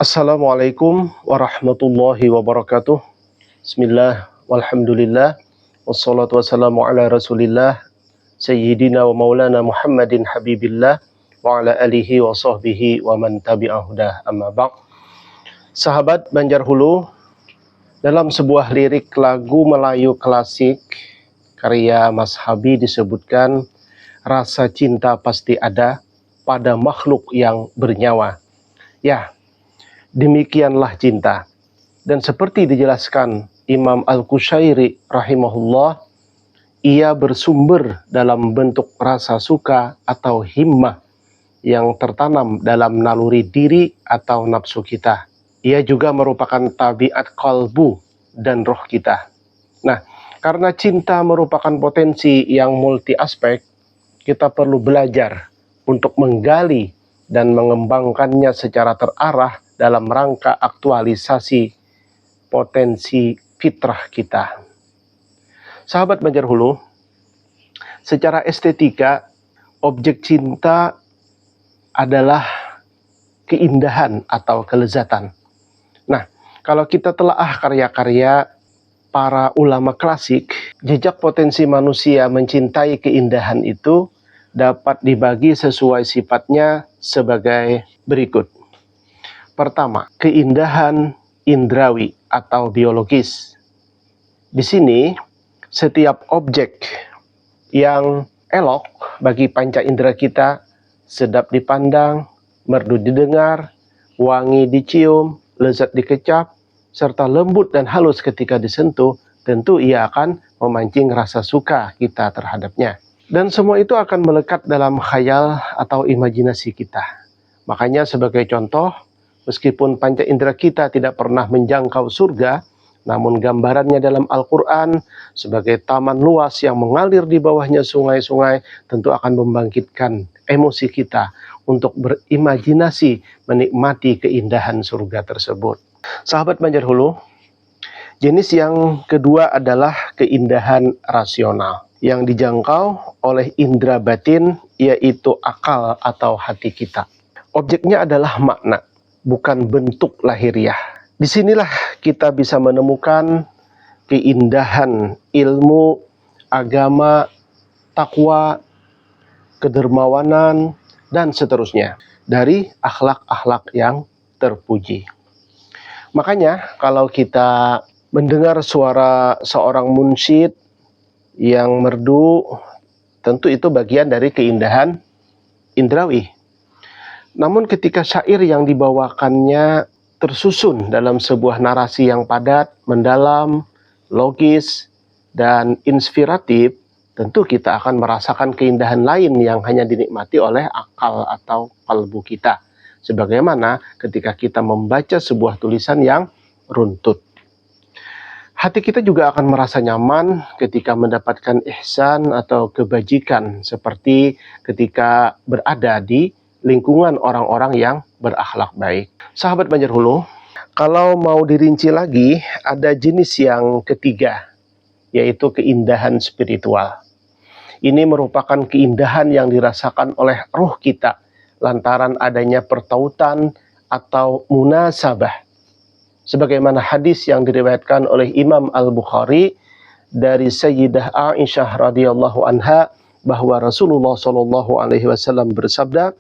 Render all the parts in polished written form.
Assalamualaikum warahmatullahi wabarakatuh. Bismillah, walhamdulillah, wassalatu wassalamu ala rasulillah, sayyidina wa maulana Muhammadin habibillah, wa ala alihi wa sahbihi wa man tabi'ahudah, amma ba'd. Sahabat Banjar Hulu, dalam sebuah lirik lagu Melayu klasik karya Mas Habi disebutkan, rasa cinta pasti ada pada makhluk yang bernyawa. Ya, demikianlah cinta. Dan seperti dijelaskan Imam Al-Qushairi rahimahullah, ia bersumber dalam bentuk rasa suka atau himmah yang tertanam dalam naluri diri atau nafsu kita. Ia juga merupakan tabiat kalbu dan roh kita. Nah, karena cinta merupakan potensi yang multi aspek, kita perlu belajar untuk menggali dan mengembangkannya secara terarah dalam rangka aktualisasi potensi fitrah kita. Sahabat Banjar Hulu, secara estetika, objek cinta adalah keindahan atau kelezatan. Nah, kalau kita telaah karya-karya para ulama klasik, jejak potensi manusia mencintai keindahan itu dapat dibagi sesuai sifatnya sebagai berikut. Pertama, keindahan indrawi atau biologis. Di sini, setiap objek yang elok bagi panca indera kita, sedap dipandang, merdu didengar, wangi dicium, lezat dikecap, serta lembut dan halus ketika disentuh, tentu ia akan memancing rasa suka kita terhadapnya. Dan semua itu akan melekat dalam khayal atau imajinasi kita. Makanya sebagai contoh, meskipun panca indera kita tidak pernah menjangkau surga, namun gambarannya dalam Al-Quran sebagai taman luas yang mengalir di bawahnya sungai-sungai tentu akan membangkitkan emosi kita untuk berimajinasi menikmati keindahan surga tersebut. Sahabat Banjar Hulu, jenis yang kedua adalah keindahan rasional yang dijangkau oleh indera batin, yaitu akal atau hati kita. Objeknya adalah makna, bukan bentuk lahiriah. Disinilah kita bisa menemukan keindahan ilmu, agama, takwa, kedermawanan, dan seterusnya dari akhlak-akhlak yang terpuji. Makanya kalau kita mendengar suara seorang munsyid yang merdu, tentu itu bagian dari keindahan indrawi. Namun ketika syair yang dibawakannya tersusun dalam sebuah narasi yang padat, mendalam, logis, dan inspiratif, tentu kita akan merasakan keindahan lain yang hanya dinikmati oleh akal atau kalbu kita. Sebagaimana ketika kita membaca sebuah tulisan yang runtut. Hati kita juga akan merasa nyaman ketika mendapatkan ihsan atau kebajikan, seperti ketika berada di lingkungan orang-orang yang berakhlak baik. Sahabat Banjar Hulu, kalau mau dirinci lagi, ada jenis yang ketiga, yaitu keindahan spiritual. Ini merupakan keindahan yang dirasakan oleh ruh kita lantaran adanya pertautan atau munasabah. Sebagaimana hadis yang diriwayatkan oleh Imam Al-Bukhari dari Sayyidah Aisyah radhiyallahu anha bahwa Rasulullah shallallahu alaihi wasallam bersabda,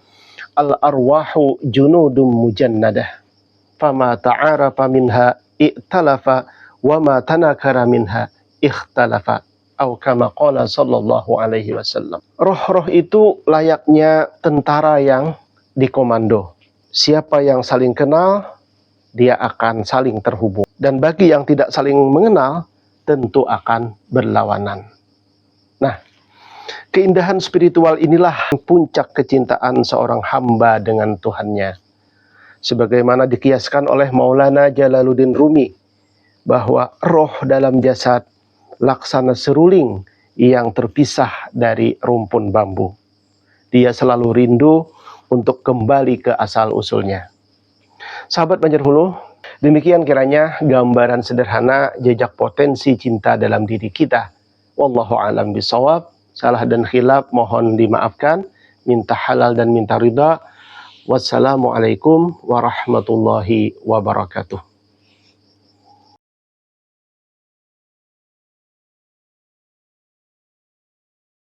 al-arwahu junudum mujannadah, fama ta'arafa minha i'talafa, wa ma tanakara minha ikhtalafa, atau kama qala sallallahu alaihi wasallam. Roh-roh itu layaknya tentara yang dikomando. Siapa yang saling kenal, dia akan saling terhubung. Dan bagi yang tidak saling mengenal, tentu akan berlawanan. Nah, keindahan spiritual inilah puncak kecintaan seorang hamba dengan Tuhannya. Sebagaimana dikiaskan oleh Maulana Jalaluddin Rumi, bahwa roh dalam jasad laksana seruling yang terpisah dari rumpun bambu. Dia selalu rindu untuk kembali ke asal-usulnya. Sahabat Banjar Hulu, demikian kiranya gambaran sederhana jejak potensi cinta dalam diri kita. Wallahu a'lam bishawab. Salah dan khilaf mohon dimaafkan, minta halal dan minta ridha. Wassalamualaikum warahmatullahi wabarakatuh.